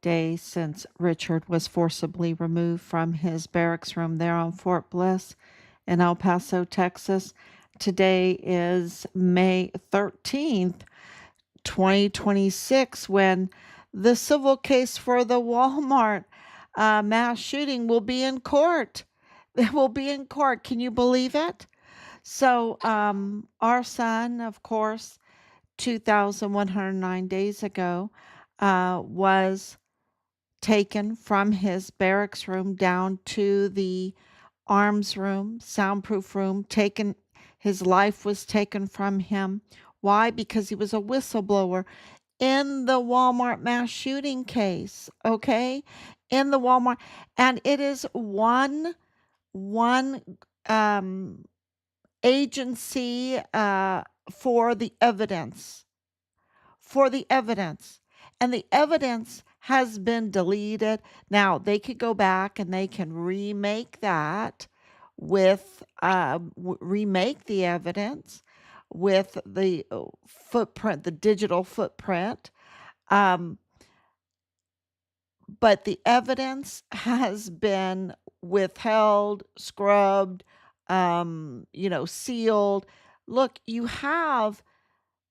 days since Richard was forcibly removed from his barracks room there on Fort Bliss in El Paso, Texas. Today is May 13th, 2026, when the civil case for the Walmart mass shooting will be in court. It will be in court. Can you believe it? So, our son, of course, 2,109 days ago, was taken from his barracks room down to the arms room, soundproof room, taken. His life was taken from him. Why? Because he was a whistleblower in the Walmart mass shooting case, okay? In the Walmart, and it is one um agency for the evidence, for the evidence. And the evidence has been deleted. Now, they could go back and they can remake that with, remake the evidence with the footprint, the digital footprint. Um, but the evidence has been withheld, scrubbed, sealed. Look, you have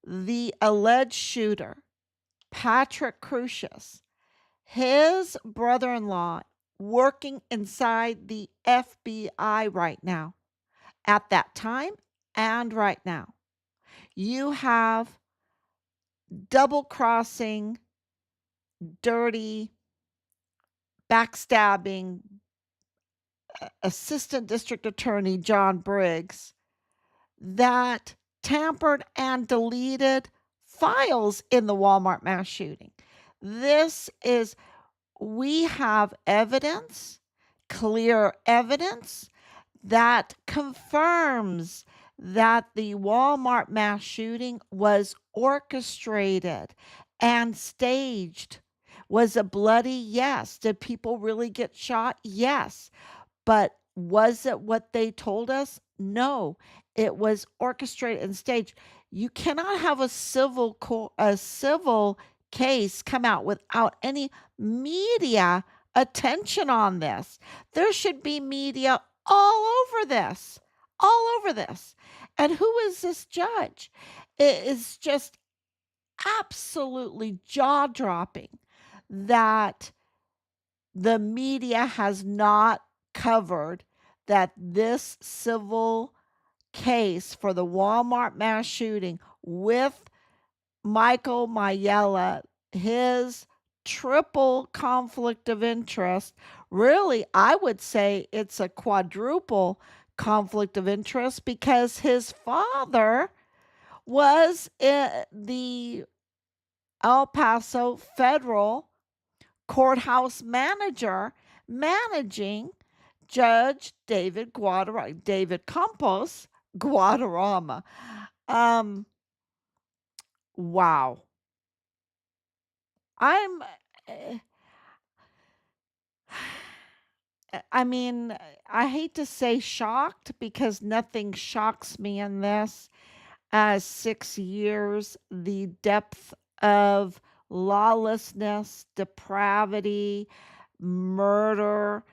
the alleged shooter, Patrick Crusius, his brother in law, working inside the FBI right now, at that time and right now. You have double crossing, dirty, backstabbing Assistant District Attorney John Briggs that tampered and deleted files in the Walmart mass shooting. This is, we have evidence, clear evidence that confirms that the Walmart mass shooting was orchestrated and staged. Was it bloody? Yes. Did people really get shot? Yes. But was it what they told us? No. It was orchestrated and staged. You cannot have a civil case come out without any media attention on this. There should be media all over this. All over this. And who is this judge? It is just absolutely jaw-dropping that the media has not covered that this civil case for the Walmart mass shooting with Michael Maiella, his triple conflict of interest, really, I would say it's a quadruple conflict of interest because his father was the El Paso federal courthouse manager managing Judge David Campos Guadarrama. Wow. I'm eh, I mean, I hate to say shocked because nothing shocks me in this. 6 years, the depth of lawlessness, depravity, murder,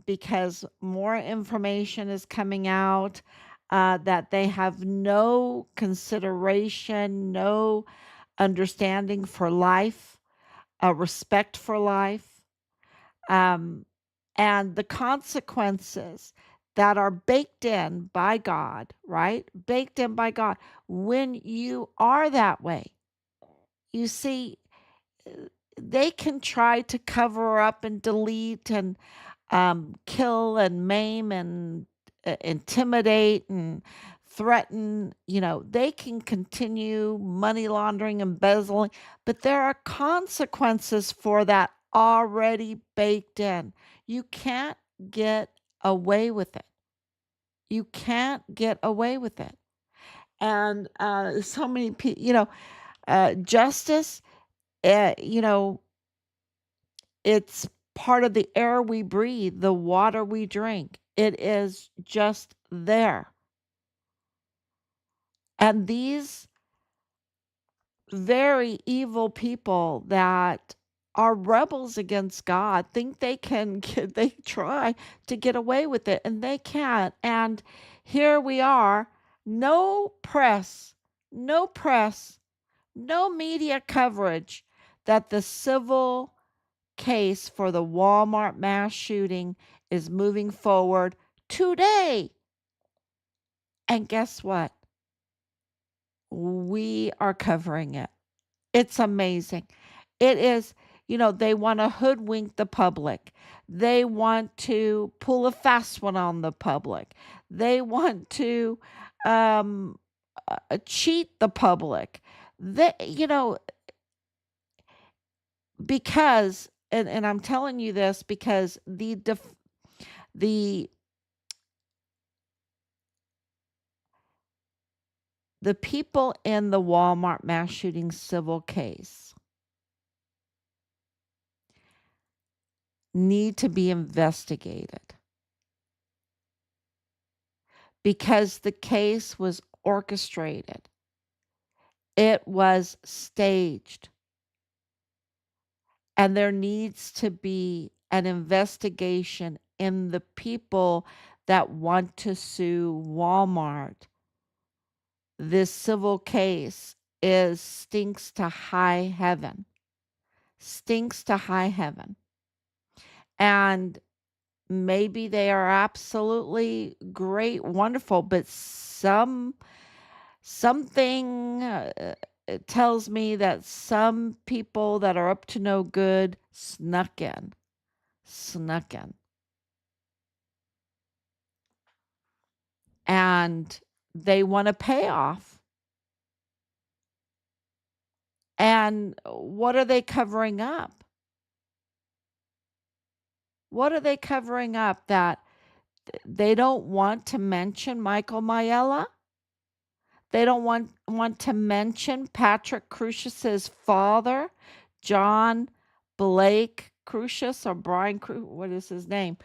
because more information is coming out that they have no consideration, no understanding for life, respect for life, um, and the consequences that are baked in by God, right? Baked in by God. When you are that way, you see, they can try to cover up and delete and kill and maim and intimidate and threaten. They can continue money laundering, embezzling, but there are consequences for that already baked in. You can't get away with it. You can't get away with it. And so many people, justice, you know, it's part of the air we breathe, the water we drink. It is just there. And these very evil people that are rebels against God, think they try to get away with it and they can't. And here we are, no press, no press, no media coverage that the civil case for the Walmart mass shooting is moving forward today. And guess what? We are covering it. It's amazing. It is, they want to hoodwink the public. They want to pull a fast one on the public. They want to um, cheat the public. Because, and I'm telling you this because the the people in the Walmart mass shooting civil case need to be investigated because the case was orchestrated. It was staged. And there needs to be an investigation in the people that want to sue Walmart. This civil case stinks to high heaven. Stinks to high heaven. And maybe they are absolutely great, wonderful, but something it tells me that some people that are up to no good snuck in. And they want a payoff. And what are they covering up? What are they covering up? That they don't want to mention Michael Maiella? They don't want to mention Patrick Crusius's father, John Blake Crusius or Brian what is his name?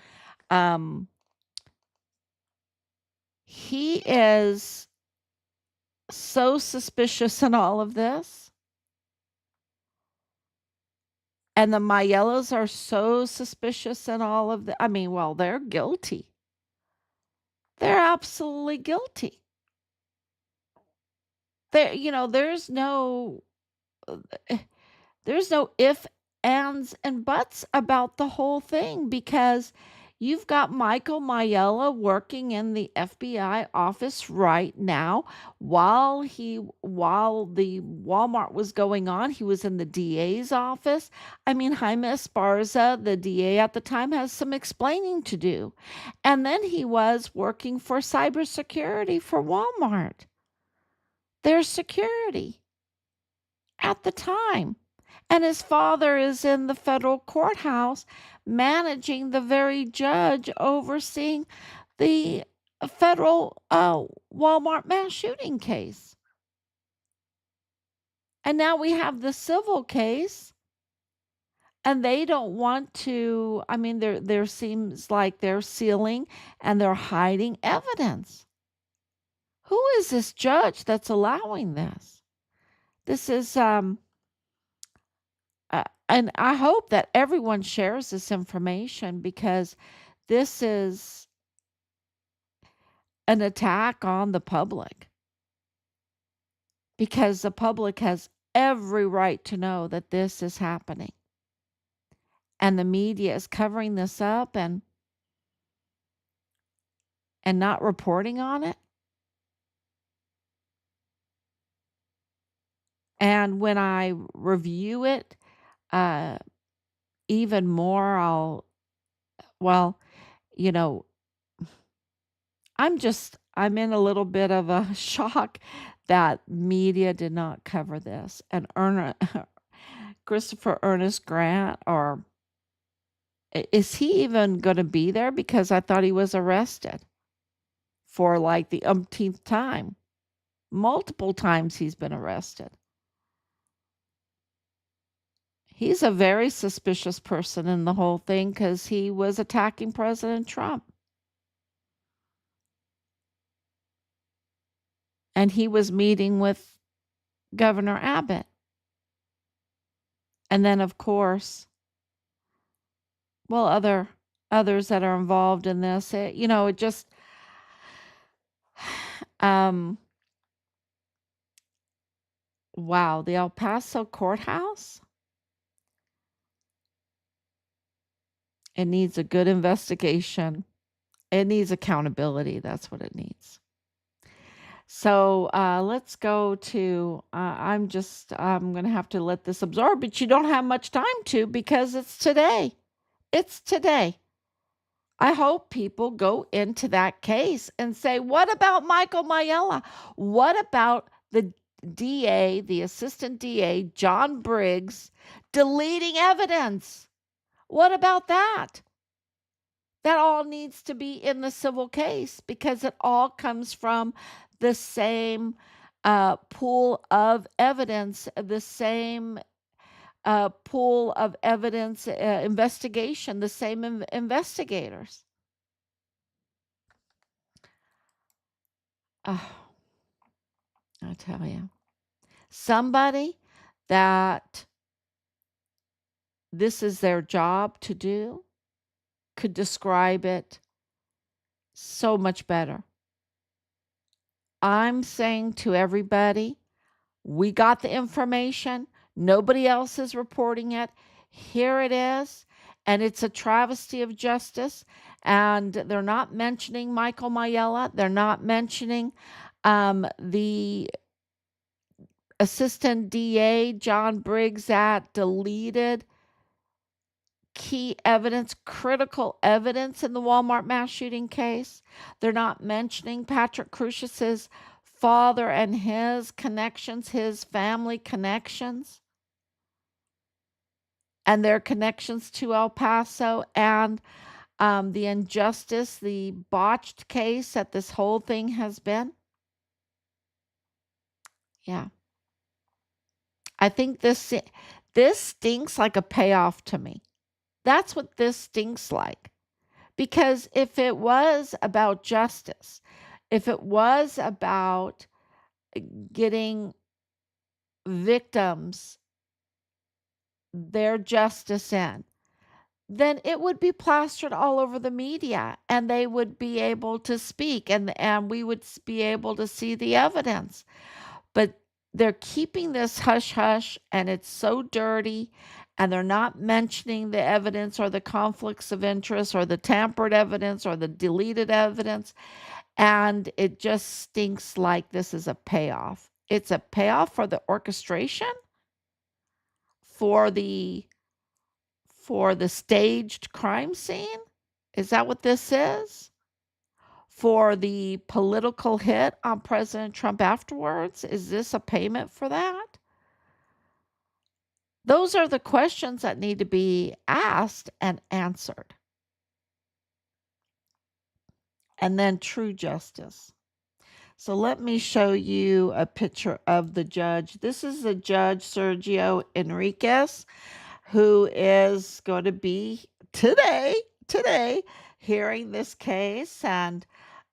He is so suspicious in all of this. And the Maiellas are so suspicious in all of the well, they're guilty. They're absolutely guilty. There's no if, ands, and buts about the whole thing because you've got Michael Maiella working in the FBI office right now while the Walmart was going on. He was in the DA's office. Jaime Esparza, the DA at the time, has some explaining to do. And then he was working for cybersecurity for Walmart. Their security at the time. And his father is in the federal courthouse managing the very judge overseeing the federal Walmart mass shooting case. And now we have the civil case. And they don't want to, there seems like they're sealing and they're hiding evidence. Who is this judge that's allowing this? This is and I hope that everyone shares this information because this is an attack on the public. Because the public has every right to know that this is happening. And the media is covering this up and not reporting on it. And when I review it even more, I'm in a little bit of a shock that media did not cover this. And Christopher Ernest Grant, or is he even going to be there? Because I thought he was arrested for like the umpteenth time. Multiple times he's been arrested. He's a very suspicious person in the whole thing because he was attacking President Trump. And he was meeting with Governor Abbott. And then, of course, well, others that are involved in this, it just, um, wow, the El Paso courthouse, it needs a good investigation. It needs accountability. That's what it needs. So let's go to, I'm going to have to let this absorb, but you don't have much time to because it's today. It's today. I hope people go into that case and say, what about Michael Maiella? What about the DA, the assistant DA, John Briggs, deleting evidence? What about that? That all needs to be in the civil case because it all comes from the same pool of evidence, the same pool of evidence investigation, the same investigators. Oh, I tell you, somebody that this is their job to do could describe it so much better. I'm saying to everybody, we got the information. Nobody else is reporting it. Here it is. And it's a travesty of justice. And they're not mentioning Michael Maiella. They're not mentioning the assistant DA, John Briggs, that deleted key evidence, critical evidence in the Walmart mass shooting case. They're not mentioning Patrick Crusius's father and his connections, his family connections, and their connections to El Paso and the injustice, the botched case that this whole thing has been. Yeah. I think this stinks like a payoff to me. That's what this stinks like. Because if it was about justice, if it was about getting victims their justice in, then it would be plastered all over the media and they would be able to speak and we would be able to see the evidence. But they're keeping this hush hush and it's so dirty and they're not mentioning the evidence or the conflicts of interest or the tampered evidence or the deleted evidence. And it just stinks like this is a payoff. It's a payoff for the orchestration, for the staged crime scene. Is that what this is? For the political hit on President Trump afterwards? Is this a payment for that? Those are the questions that need to be asked and answered. And then true justice. So let me show you a picture of the judge. This is the judge, Sergio Enriquez, who is going to be today hearing this case. And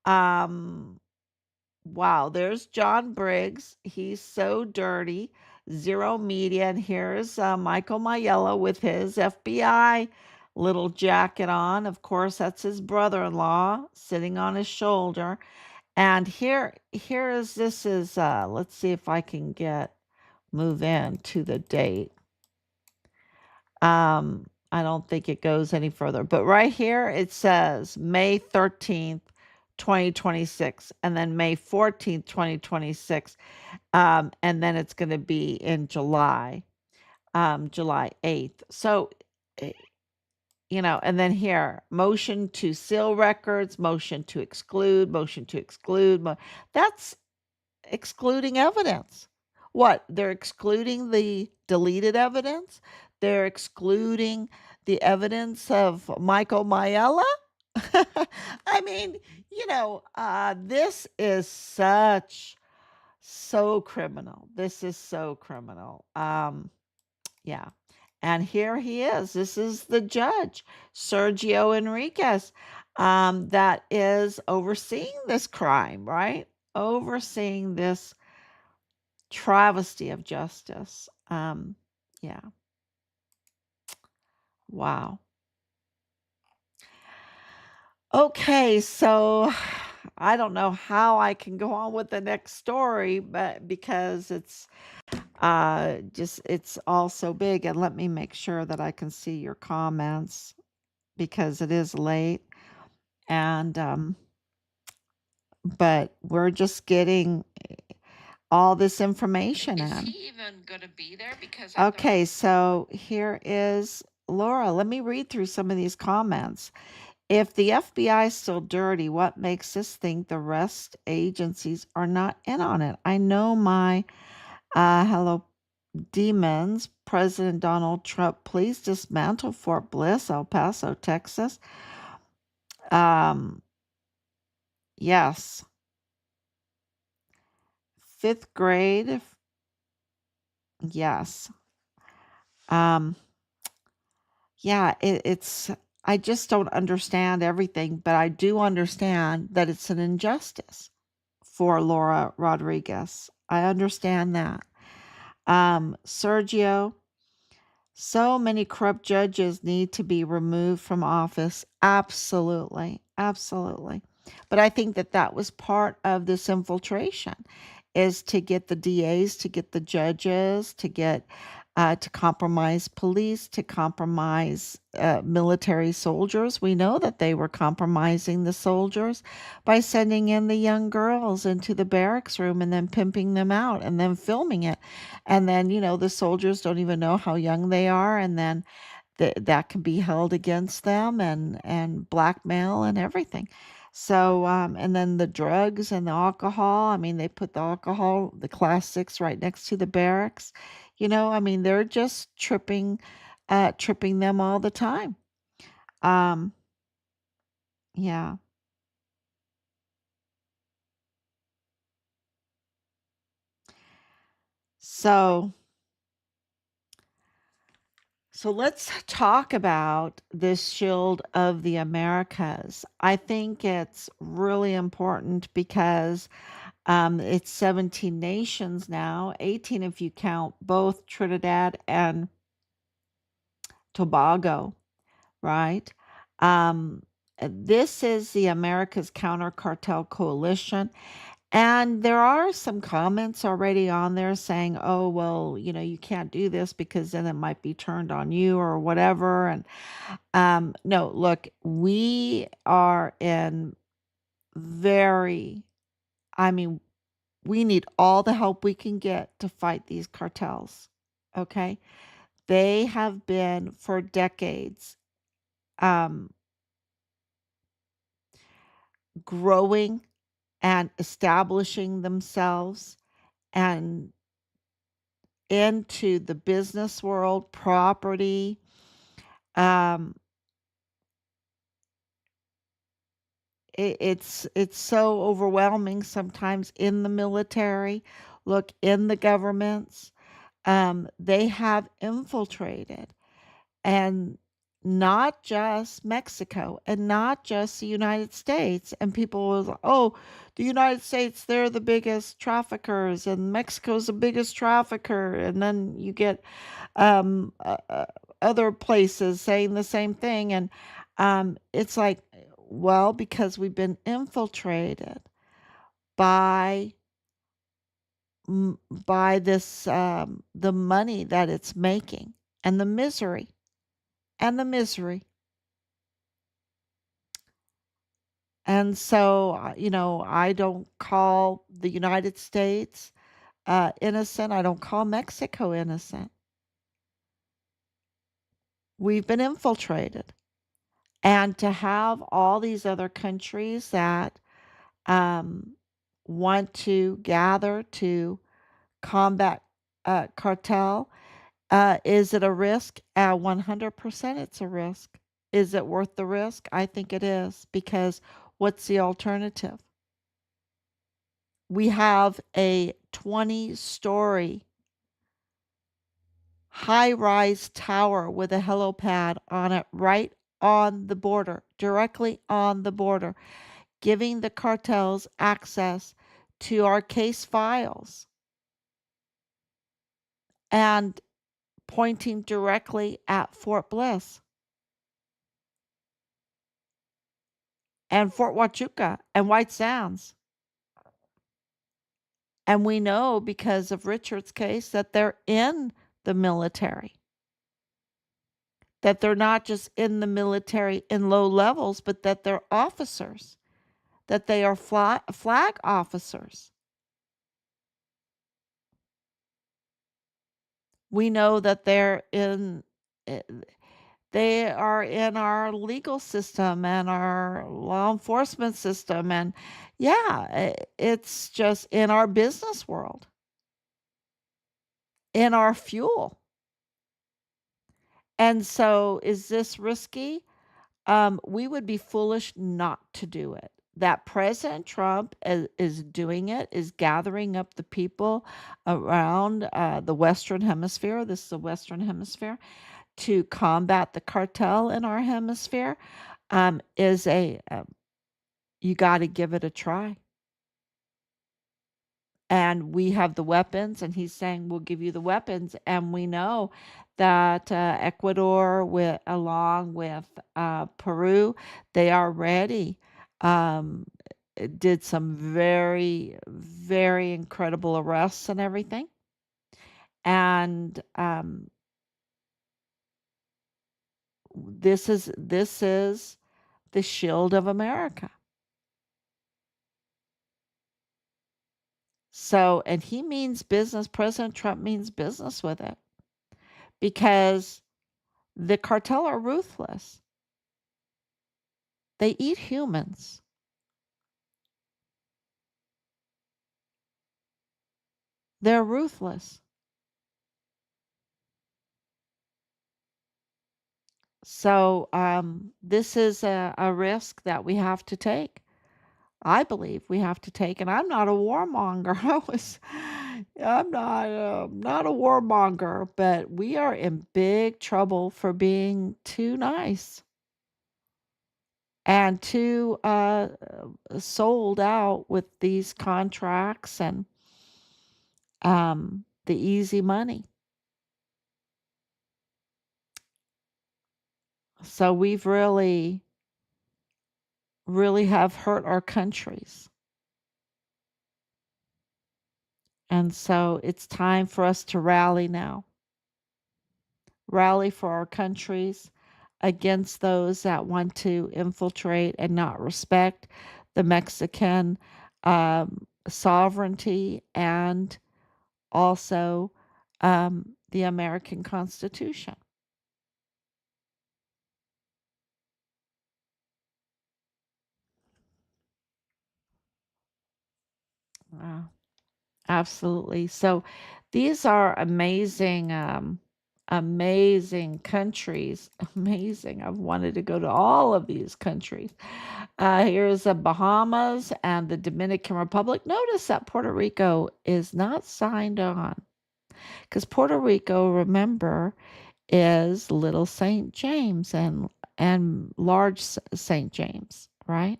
wow, there's John Briggs. He's so dirty. Zero media. And here's Michael Maiella with his FBI little jacket on. Of course, that's his brother-in-law sitting on his shoulder. And here is this is let's see if I can move in to the date. I don't think it goes any further, but right here it says May 13th, 2026, and then May 14th, 2026. And then it's going to be in July, July 8th. So, and then here, motion to seal records, motion to exclude, that's excluding evidence. What? They're excluding the deleted evidence? They're excluding the evidence of Michael Maiella? I mean, this is so criminal. This is so criminal. Yeah. And here he is. This is the judge, Sergio Enriquez, that is overseeing this crime, right? Overseeing this travesty of justice. Yeah. Wow. Okay, so I don't know how I can go on with the next story, but because it's all so big, and let me make sure that I can see your comments because it is late, and but we're just getting all this information Is in. he even going to be there? Because I thought, Okay, so here is Laura. Let me read through some of these comments. If the FBI is still dirty, what makes us think the rest agencies are not in on it? I know my hello demons, President Donald Trump, please dismantle Fort Bliss, El Paso, Texas. Um, yes, fifth grade. Yes. Um, yeah, it's, I just don't understand everything, but I do understand that it's an injustice for Laura Rodriguez. I understand that. Sergio, so many corrupt judges need to be removed from office. Absolutely. Absolutely. But I think that that was part of this infiltration is to get the DAs, to get the judges, to compromise police, to compromise military soldiers. We know that they were compromising the soldiers by sending in the young girls into the barracks room and then pimping them out and then filming it. And then, the soldiers don't even know how young they are. And then that can be held against them and blackmail and everything. So, and then the drugs and the alcohol. I mean, they put the alcohol, the class six, right next to the barracks. I mean, they're just tripping them all the time. Um, yeah. So, so let's talk about this Shield of the Americas. I think it's really important because it's 17 nations now, 18 if you count both Trinidad and Tobago, right? Um, this is the America's Counter Cartel Coalition. And there are some comments already on there saying, oh, well, you can't do this because then it might be turned on you or whatever. And no, look, we are in very, I mean, we need all the help we can get to fight these cartels. Okay. They have been for decades um, growing and establishing themselves and into the business world, property. Um, it's so overwhelming sometimes in the military. Look, in the governments, they have infiltrated, and not just Mexico and not just the United States. And people was, oh, the United States, they're the biggest traffickers, and Mexico's the biggest trafficker. And then you get um, uh, uh, other places saying the same thing. And it's like, well, because we've been infiltrated by by this the money that it's making and the misery and the misery. And so, I don't call the United States innocent. I don't call Mexico innocent. We've been infiltrated. And to have all these other countries that um, want to gather to combat cartel, is it a risk? 100% it's a risk. Is it worth the risk? I think it is because what's the alternative? We have a 20-story high-rise tower with a helipad on it right on the border, directly on the border, giving the cartels access to our case files and pointing directly at Fort Bliss. and Fort Huachuca and White Sands. And we know because of Richard's case that they're in the military, that they're not just in the military in low levels, but that they're officers, that they are flag officers. We know that eh, they are in our legal system and our law enforcement system. And yeah, it's just in our business world, in our fuel. And so is this risky? We would be foolish not to do it. That President Trump is doing it, is gathering up the people around the Western Hemisphere. This is the Western Hemisphere to combat the cartel in our hemisphere. Is a You got to give it a try. And we have the weapons, and he's saying we'll give you the weapons. And we know that Ecuador, along with Peru, they already um, did some very, very incredible arrests and everything. And this is the shield of America. So, and he means business. President Trump means business with it because the cartel are ruthless. They eat humans. They're ruthless. So, this is a risk that we have to take. I believe we have to take, and I'm not a warmonger. I'm not a warmonger, but we are in big trouble for being too nice and too sold out with these contracts and the easy money. So we've really, really have hurt our countries. And so it's time for us to rally now. Rally for our countries against those that want to infiltrate and not respect the Mexican sovereignty and also the American Constitution. Wow. Absolutely. So these are amazing, amazing countries. Amazing. I've wanted to go to all of these countries. Here's the Bahamas and the Dominican Republic. Notice that Puerto Rico is not signed on because Puerto Rico, remember, is Little St. James and Large St. James, right?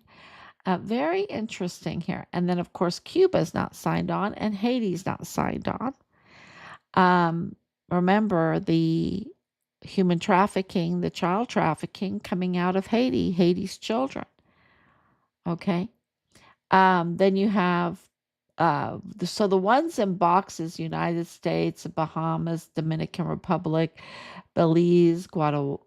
Very interesting here. And then, of course, Cuba's not signed on and Haiti's not signed on. Remember the human trafficking, the child trafficking coming out of Haiti, Haiti's children. Okay. Then you have, so the ones in boxes: United States, Bahamas, Dominican Republic, Belize, Guatemala,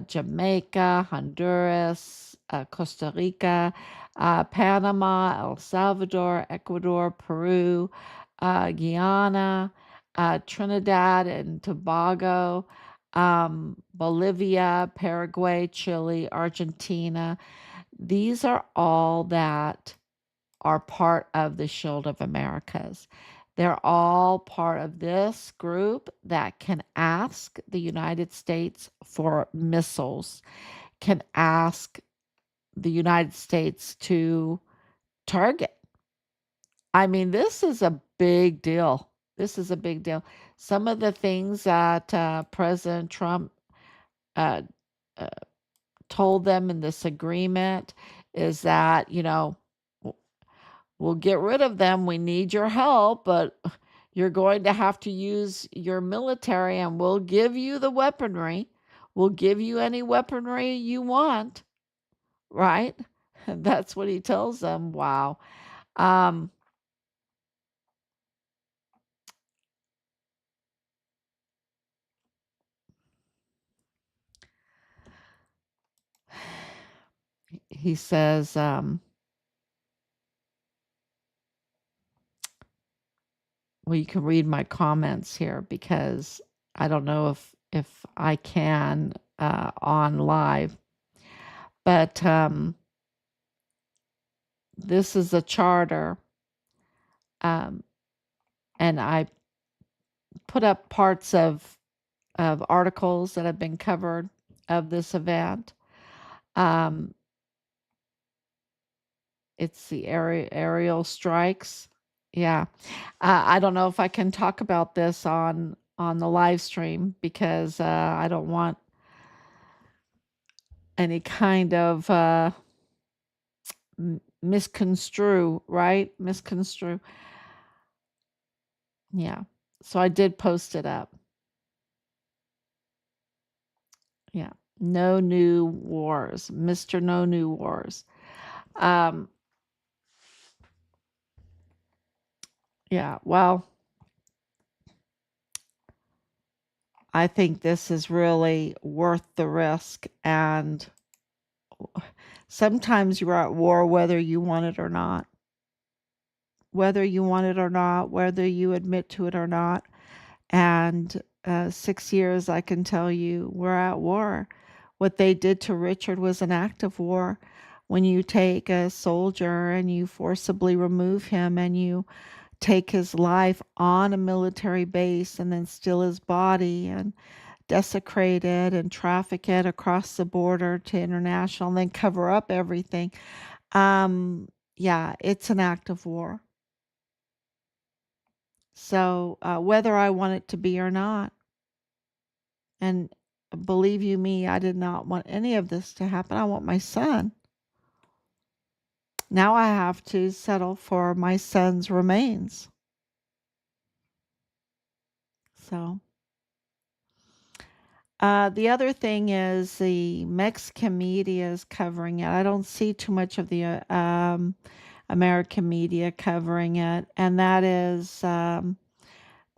Jamaica, Honduras, Costa Rica, Panama, El Salvador, Ecuador, Peru, Guyana, Trinidad and Tobago, Bolivia, Paraguay, Chile, Argentina. These are all that are part of the Shield of Americas. They're all part of this group that can ask the United States for missiles, can ask the United States to target. I mean, this is a big deal. This is a big deal. Some of the things that President Trump uh, uh, told them in this agreement is that, we'll get rid of them. We need your help, but you're going to have to use your military and we'll give you the weaponry. we'll give you any weaponry you want, right? That's what he tells them. Wow. Um, he says, well, you can read my comments here because I don't know if I can on live, but this is a charter, and I put up parts of articles that have been covered of this event. It's the aerial strikes. Yeah. I don't know if I can talk about this on the live stream because I don't want any kind of misconstrue, right? Misconstrue. Yeah. So I did post it up. Yeah. No new wars. Mr. No New Wars. Yeah. Well, I think this is really worth the risk. And sometimes you're at war whether you want it or not. Whether you want it or not, whether you admit to it or not. And 6 years, I can tell you, we're at war. What they did to Richard was an act of war. When you take a soldier and you forcibly remove him and you take his life on a military base and then steal his body and desecrate it and traffic it across the border to international and then cover up everything. Yeah, it's an act of war. So whether I want it to be or not, and believe you me, I did not want any of this to happen. I want my son. Now I have to settle for my son's remains. So the other thing is the Mexican media is covering it. I don't see too much of the American media covering it, and that is the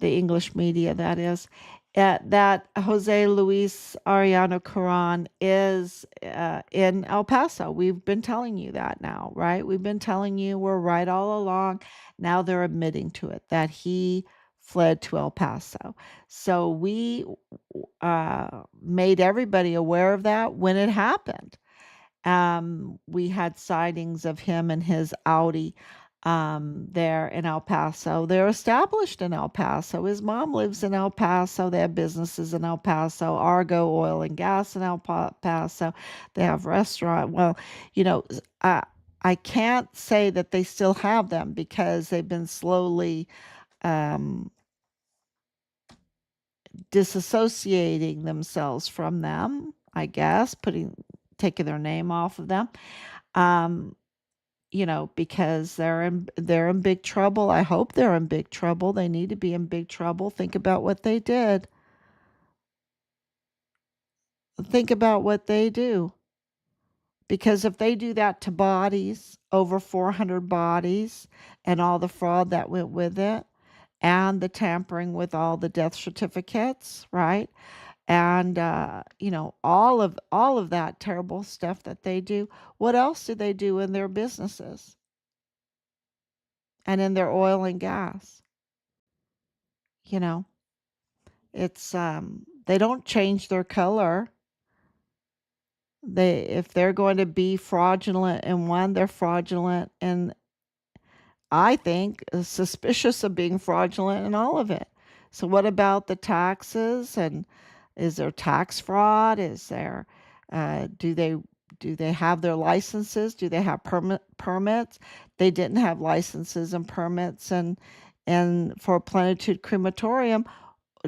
English media, that is. That Jose Luis Ariano Caron is in El Paso. We've been telling you that now, right? We've been telling you we're right all along. Now they're admitting to it that he fled to El Paso. So we made everybody aware of that when it happened. We had sightings of him and his Audi there in El Paso. They're established in El Paso. His mom lives in El Paso. They have businesses in El Paso, Argo Oil and Gas in El Paso. They have restaurant. Well, you know, I can't say that they still have them because they've been slowly disassociating themselves from them, I guess, taking their name off of them. You know, because they're in big trouble. I hope they're in big trouble. They need to be in big trouble. Think about what they did. Think about what they do. Because if they do that to bodies, over 400 bodies, and all the fraud that went with it, and the tampering with all the death certificates, right? And you know, all of that terrible stuff that they do. What else do they do in their businesses and in their oil and gas? You know, it's they don't change their color. If they're going to be fraudulent in one, they're fraudulent, and I think suspicious of being fraudulent in all of it. So what about the taxes? And is there tax fraud? Is there do they have their licenses? Do they have permits? They didn't have licenses and permits and for Plenitud crematorium.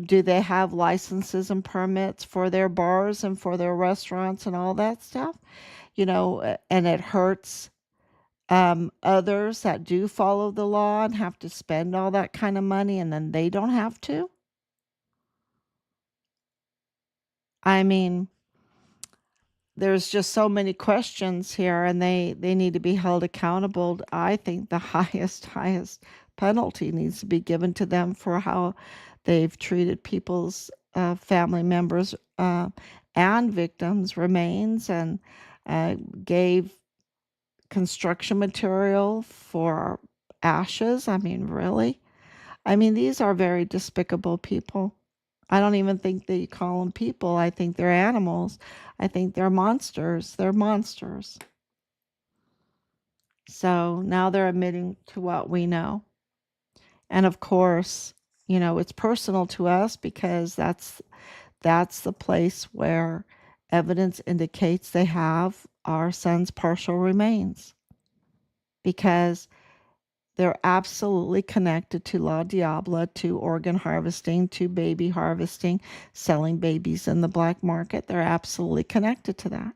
Do they have licenses and permits for their bars and for their restaurants and all that stuff? You know, and it hurts others that do follow the law and have to spend all that kind of money and then they don't have to. I mean, there's just so many questions here, and they need to be held accountable. I think the highest penalty needs to be given to them for how they've treated people's family members and victims' remains, and gave construction material for ashes. I mean, really? I mean, these are very despicable people. I don't even think that you call them people. I think they're animals. I think they're monsters. They're monsters. So now they're admitting to what we know. And of course, it's personal to us because that's the place where evidence indicates they have our son's partial remains, because they're absolutely connected to La Diabla, to organ harvesting, to baby harvesting, selling babies in the black market. They're absolutely connected to that.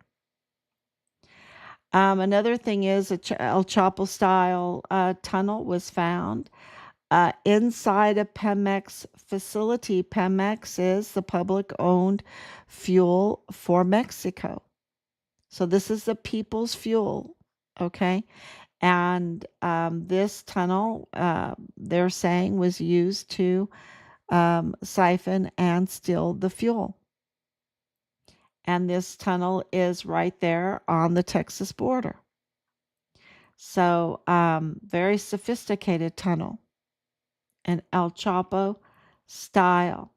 Another thing is a El Chapo style tunnel was found inside a Pemex facility. Pemex is the public owned fuel for Mexico. So this is the people's fuel, okay? And this tunnel, they're saying, was used to siphon and steal the fuel. And this tunnel is right there on the Texas border. So, very sophisticated tunnel, an El Chapo style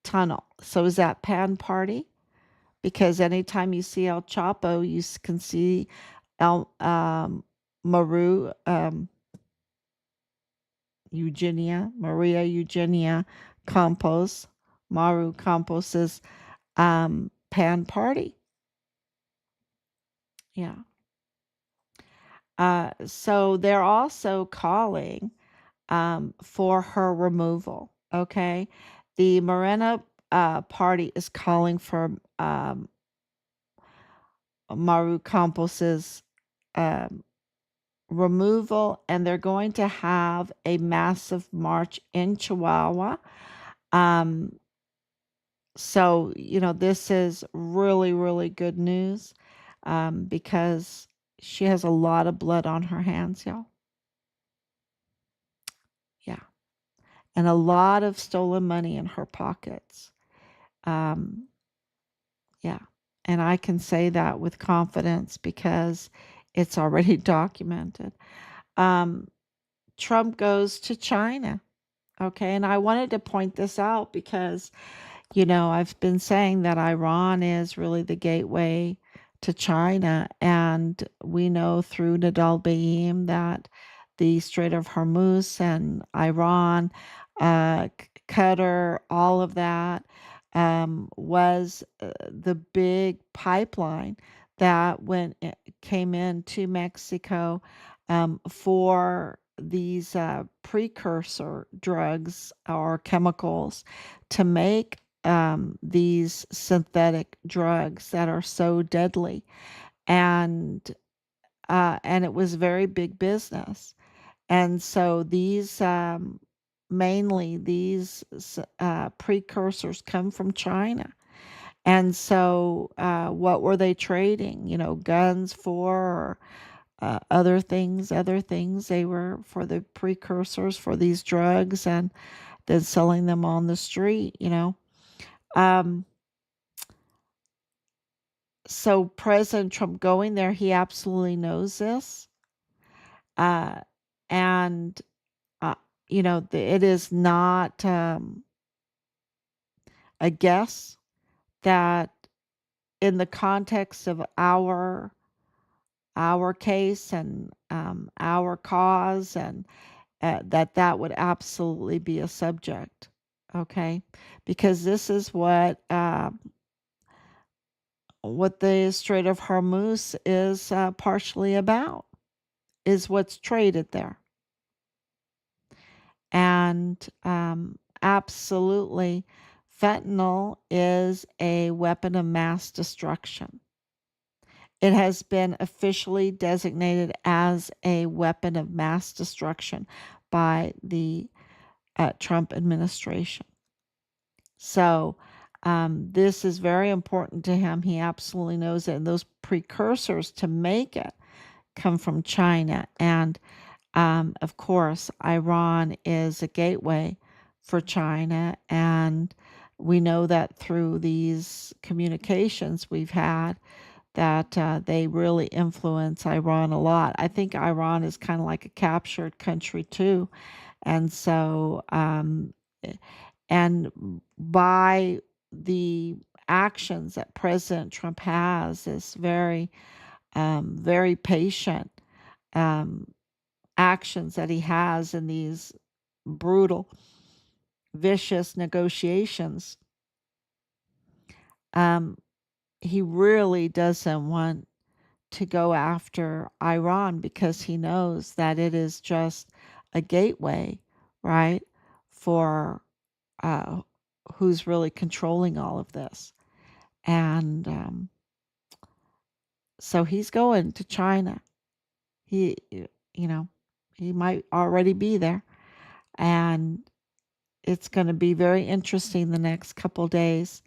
tunnel. So, is that Pan Party? Because anytime you see El Chapo, you can see El Maria Eugenia Campos, Maru Campos's Pan Party. Yeah. So they're also calling for her removal. Okay. The Morena party is calling for Maru Campos's removal, and they're going to have a massive march in Chihuahua. So, this is really, really good news, because she has a lot of blood on her hands, y'all. Yeah. And a lot of stolen money in her pockets. Um, yeah. And I can say that with confidence because it's already documented. Trump goes to China. Okay. And I wanted to point this out because, I've been saying that Iran is really the gateway to China. And we know through Nadal Bayim that the Strait of Hormuz and Iran, Qatar, all of that was the big pipeline that came into Mexico for these precursor drugs or chemicals to make these synthetic drugs that are so deadly, and it was very big business. And so mainly these precursors come from China. And so what were they trading? Guns for, or other things. They were for the precursors for these drugs, and then selling them on the street. Um, so President Trump going there, he absolutely knows this. Uh, and, it is not a guess that in the context of our case and our cause, and that would absolutely be a subject, okay? Because this is what the Strait of Hormuz is partially about, is what's traded there. And absolutely, fentanyl is a weapon of mass destruction. It has been officially designated as a weapon of mass destruction by the Trump administration. So This is very important to him. He absolutely knows it. And those precursors to make it come from China. And of course, Iran is a gateway for China. And we know that through these communications we've had that they really influence Iran a lot. I think Iran is kind of like a captured country too. And so, and by the actions that President Trump has, is very patient um, actions that he has in these brutal, vicious negotiations. Um, he really doesn't want to go after Iran because he knows that it is just a gateway, right, for uh, who's really controlling all of this. And so he's going to China. He, you know, he might already be there. And it's going to be very interesting the next couple days.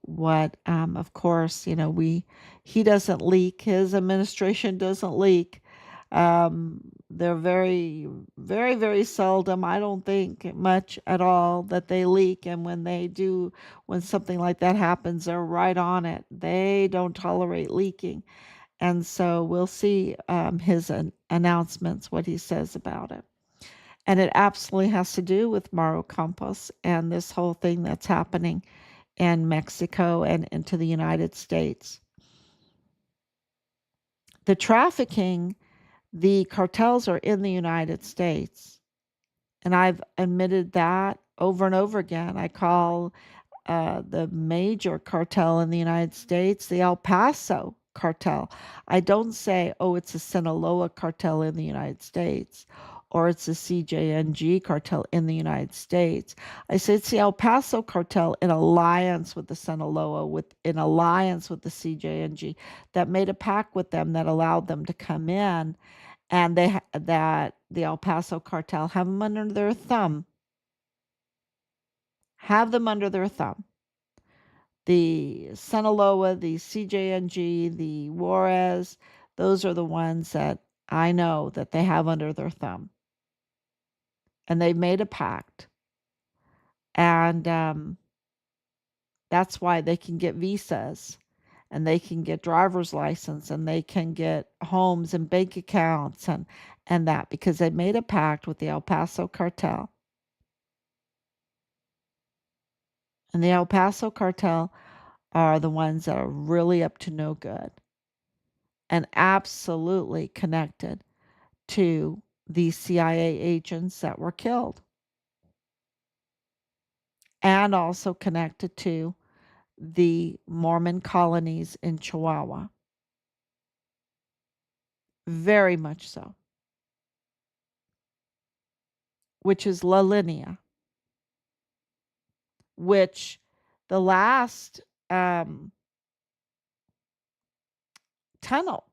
What, of course, he doesn't leak. His administration doesn't leak. They're very, very, very seldom. I don't think much at all that they leak. And when they do, when something like that happens, they're right on it. They don't tolerate leaking. And so we'll see his announcements, what he says about it. And it absolutely has to do with Mauro Campos and this whole thing that's happening in Mexico and into the United States. The trafficking, the cartels are in the United States. And I've admitted that over and over again. I call the major cartel in the United States the El Paso cartel. I don't say, oh, it's a Sinaloa cartel in the United States or it's a CJNG cartel in the United States. I say it's the El Paso cartel in alliance with the Sinaloa, in alliance with the CJNG, that made a pact with them that allowed them to come in, and that the El Paso cartel have them under their thumb. Have them under their thumb. The Sinaloa, the CJNG, the Juarez, those are the ones that I know that they have under their thumb. And they've made a pact. And that's why they can get visas and they can get driver's license and they can get homes and bank accounts and that, because they made a pact with the El Paso cartel. And the El Paso cartel are the ones that are really up to no good and absolutely connected to the CIA agents that were killed, and also connected to the Mormon colonies in Chihuahua. Very much so. Which is La Linea, which the last tunnel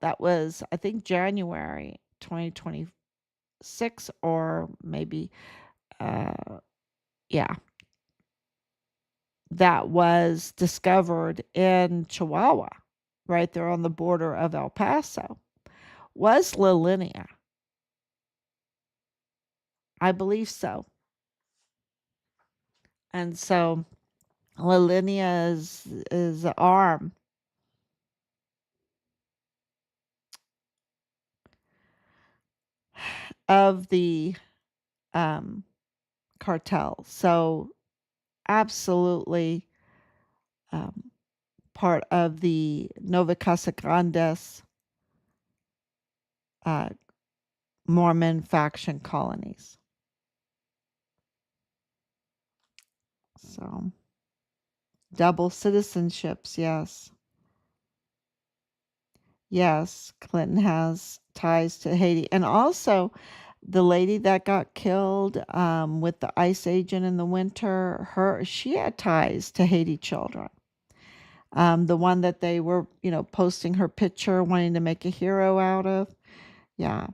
that was, I think, January 2026, or maybe, yeah, that was discovered in Chihuahua, right there on the border of El Paso, was La Linea. I believe so. And so La Linea is an arm of the cartel. So absolutely part of the Nova Casa Grandes Mormon faction colonies. So double citizenships, yes. Yes, Clinton has ties to Haiti. And also, the lady that got killed with the ICE agent in the winter, she had ties to Haiti children. The one that they were, posting her picture, wanting to make a hero out of. Yeah.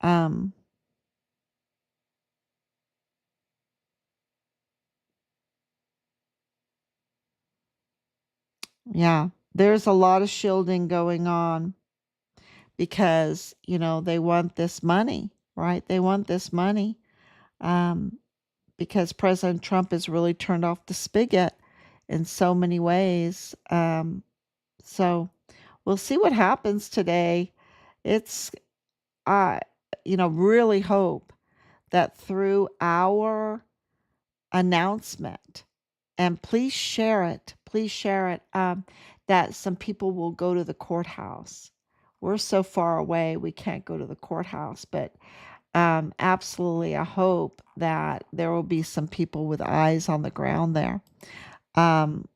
Um, Yeah. There's a lot of shielding going on because, they want this money, right? They want this money um, because President Trump has really turned off the spigot in so many ways. So we'll see what happens today. It's, I, really hope that through our announcement, and please share it, that some people will go to the courthouse. We're so far away, we can't go to the courthouse, but absolutely, I hope that there will be some people with eyes on the ground there. Um,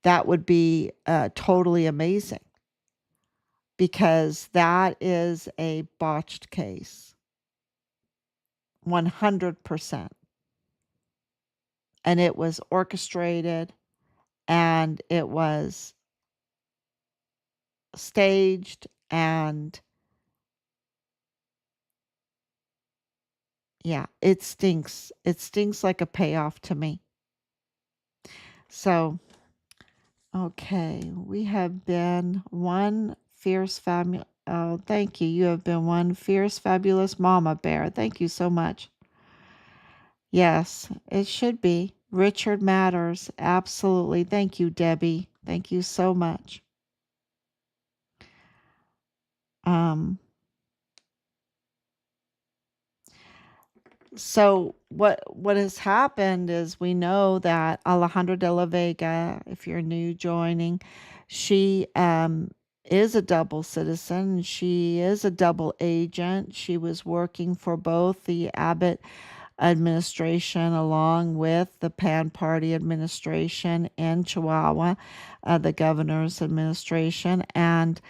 that would be totally amazing because that is a botched case, 100%. And it was orchestrated and it was staged and yeah, it stinks. It stinks like a payoff to me. So, okay, we have been one fierce fabulous. Oh, thank you. You have been one fierce fabulous mama bear. Thank you so much. Yes, it should be. Richard matters. Absolutely. Thank you, Debbie. Thank you so much. Um So what has happened is we know that Alejandra de la Vega, if you're new joining, she is a double citizen. She is a double agent. She was working for both the Abbott administration along with the Pan Party administration in Chihuahua, the governor's administration, and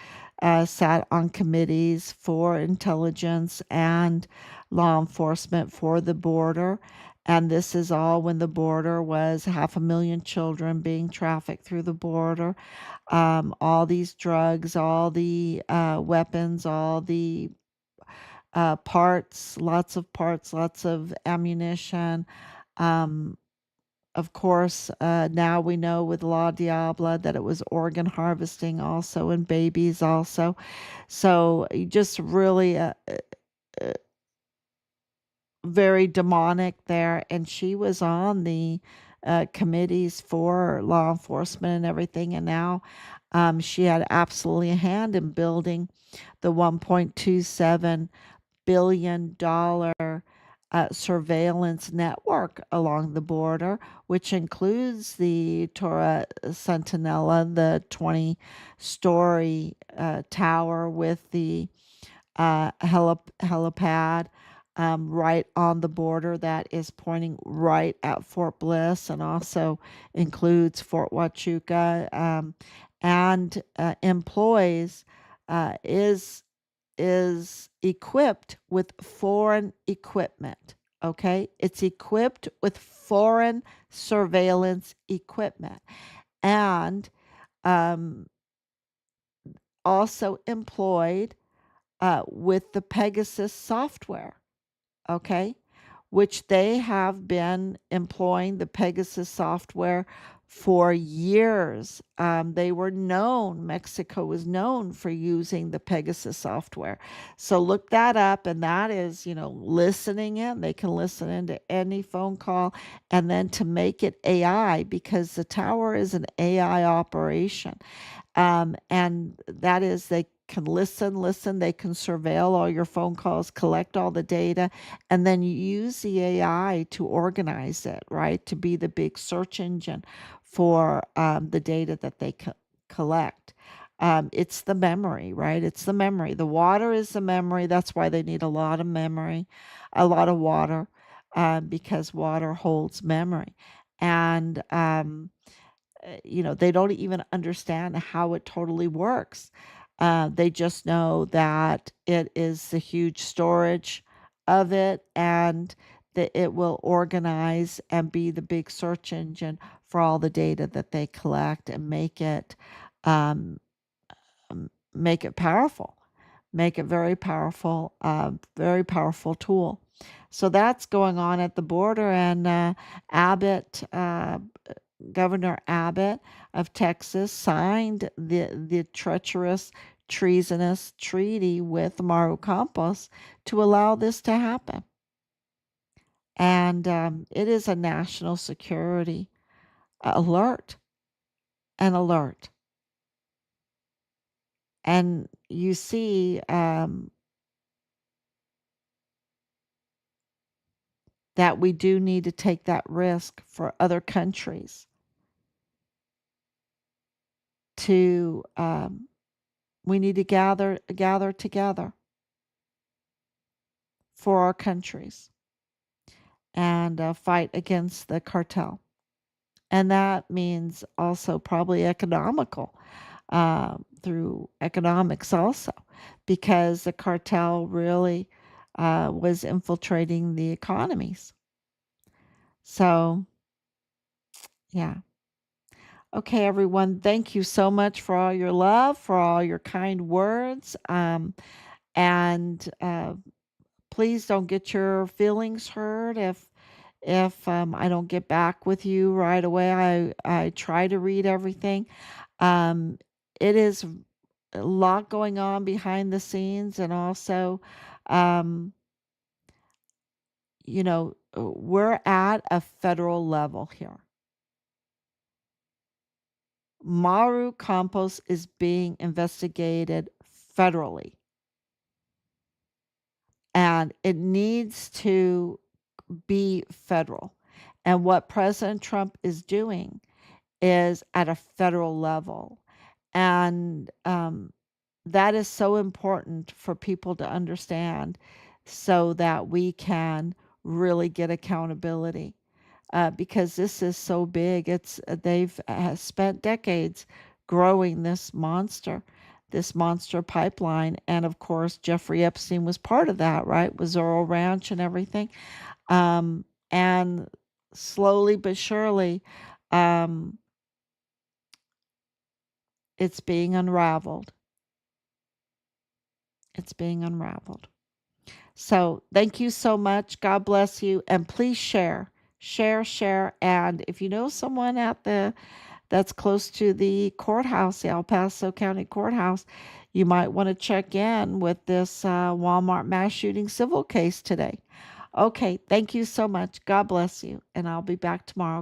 sat on committees for intelligence and law enforcement for the border. And this is all when the border was 500,000 children being trafficked through the border. All these drugs, all the weapons, all the parts, lots of ammunition. Um, of course, now we know with La Diabla that it was organ harvesting also and babies also. So just really very demonic there. And she was on the committees for law enforcement and everything. And now she had absolutely a hand in building the $1.27 billion surveillance network along the border, which includes the Torre Centinela, the 20-story tower with the helipad right on the border that is pointing right at Fort Bliss and also includes Fort Huachuca and employs is equipped with foreign equipment. Okay, it's equipped with foreign surveillance equipment and um, also employed with the Pegasus software. Okay, which they have been employing the Pegasus software for years. They were known, Mexico was known for using the Pegasus software. So look that up, and that is, listening in. They can listen into any phone call, and then to make it AI, because the tower is an AI operation. And that is, they can listen, they can surveil all your phone calls, collect all the data, and then you use the AI to organize it, right? To be the big search engine for the data that they collect. It's the memory, right? It's the memory. The water is the memory. That's why they need a lot of memory, a lot of water, because water holds memory. And they don't even understand how it totally works. They just know that it is the huge storage of it and that it will organize and be the big search engine for all the data that they collect and um, make it powerful, make it very powerful tool. So that's going on at the border, and Abbott. Governor Abbott of Texas signed the treacherous, treasonous treaty with Maru Campos to allow this to happen. And it is a national security alert, an alert. And you see that we do need to take that risk for other countries to we need to gather together for our countries and fight against the cartel. And that means also probably economical, through economics also, because the cartel really was infiltrating the economies. So, yeah. Okay, everyone, thank you so much for all your love, for all your kind words. And please don't get your feelings hurt if I don't get back with you right away. I try to read everything. Um, it is a lot going on behind the scenes, and also, um, we're at a federal level here. Maru Campos is being investigated federally, and it needs to be federal. And what President Trump is doing is at a federal level. And that is so important for people to understand so that we can really get accountability. Because this is so big. They've spent decades growing this monster pipeline, and of course Jeffrey Epstein was part of that, right? With Zorro Ranch and everything, and slowly but surely, um, it's being unraveled. It's being unraveled. So thank you so much. God bless you, and please share. And if you know someone that's close to the courthouse, the El Paso County Courthouse, you might want to check in with this Walmart mass shooting civil case today. Okay, thank you so much. God bless you, and I'll be back tomorrow.